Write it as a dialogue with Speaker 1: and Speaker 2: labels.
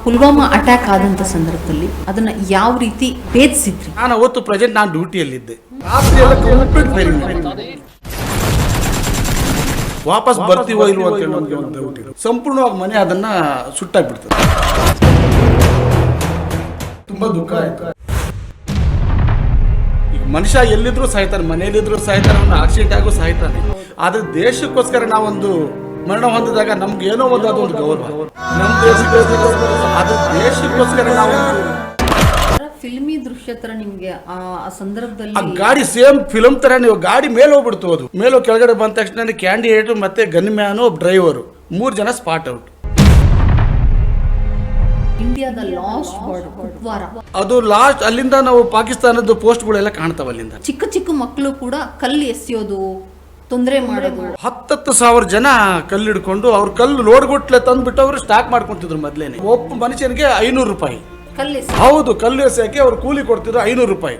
Speaker 1: Pulwama attack ಆದಂತ ಸಂದರ್ಭದಲ್ಲಿ ಅದನ್ನ ಯಾವ ರೀತಿ ಭೇದಿಸಿದ್ರಿ?
Speaker 2: ನಾನು ಅವತ್ತು ಪ್ರೆಸೆಂಟ್ ನಾನು ಡ್ಯೂಟಿಯಲ್ಲಿದ್ದೆ. ರಾತ್ರಿ ಎಲ್ಲ ಕಂಪ್ಲೀಟ್ ಫೈರಿಂಗ್ ವಾಪಸ್ ಬರ್ತೀವೋ ಇಲ್ವೋ ಅಂತ ನಮಗೆ ಒಂದು ಡೌಟ್ ಇದೆ. ಸಂಪೂರ್ಣವಾಗಿ ಮನೆ ಅದನ್ನ ಸುಟ್ಟಾಗ್ಬಿಡ್ತದೆ. ತುಂಬಾ ದುಃಖ ಆಯ್ತು. ಈಗ ಮನುಷ್ಯ ಎಲ್ಲಿದ್ರು ಸಾಯ್ತಾನೆ, ಮನೆಯಲ್ಲಿದ್ರು ಸಾಯ್ತಾನೆ, ಅವನು ಆಕ್ಸಿಡೆಂಟ್ ಆಗೋ ಸಾಯ್ತಾನೆ. ಆದ್ರೆ ದೇಶಕ್ಕೋಸ್ಕರ ನಾವೊಂದು ಮರಣ ಹೊಂದಿದಾಗ ನಮ್ಗೆ ಏನೋ ಒಂದು ಅದೊಂದು ಗೌರವ. ನಮ್ಮ ದೇಶಕ್ಕೋಸ್ಕರ ನಾವು
Speaker 1: ಫಿಲ್ಮಿ ದೃಶ್ಯ ತರ ನಿಮ್ಗೆ ಆ ಸಂದರ್ಭದಲ್ಲಿ
Speaker 2: ಆ ಗಾಡಿ ಸೇಮ್ ಫಿಲಮ್ ತರ ನೀವು ಗಾಡಿ ಮೇಲೆ ಹೋಗ್ಬಿಡ್ತು. ಅದು ಮೇಲೆ ಕೆಳಗಡೆ ಬಂದ ತಕ್ಷಣ ಕ್ಯಾಂಡಿಡೇಟ್ ಮತ್ತೆ ಗನ್ ಮ್ಯಾನು ಡ್ರೈವರು 3 ಜನ ಸ್ಪಾಟ್ ಔಟ್.
Speaker 1: ಇಂಡಿಯಾದ ಲಾಸ್ಟ್ ಬಾರ್ಡರ್ ಕುಪ್ವಾರ,
Speaker 2: ಅದು ಲಾಸ್ಟ್. ಅಲ್ಲಿಂದ ನಾವು ಪಾಕಿಸ್ತಾನದ ಪೋಸ್ಟ್ಗಳೆಲ್ಲ ಕಾಣ್ತಾವ. ಅಲ್ಲಿಂದ
Speaker 1: ಚಿಕ್ಕ ಚಿಕ್ಕ ಮಕ್ಕಳು ಕೂಡ ಕಲ್ಲು ಎಸೆಯೋದು, ತೊಂದರೆ ಮಾಡೋದು.
Speaker 2: 10,000 ಜನ ಕಲ್ಲು ಹಿಡ್ಕೊಂಡು ಅವ್ರ ಕಲ್ಲು ಲೋಡ್ಗೊಟ್ಲೆ ತಂದ್ಬಿಟ್ಟು ಅವರು ಸ್ಟಾಕ್ ಮಾಡ್ಕೊಂತಿದ್ರು. ಮೊದ್ಲೇನೆ ಒಬ್ಬ ಮನುಷ್ಯನಿಗೆ 500 ರೂಪಾಯಿ.
Speaker 1: ಕಲ್ಲು
Speaker 2: ಹೌದು, ಕಲ್ಲು ಎಸೆಯಕ್ಕೆ ಅವ್ರು ಕೂಲಿ ಕೊಡ್ತಿದ್ರು 500 ರೂಪಾಯಿ.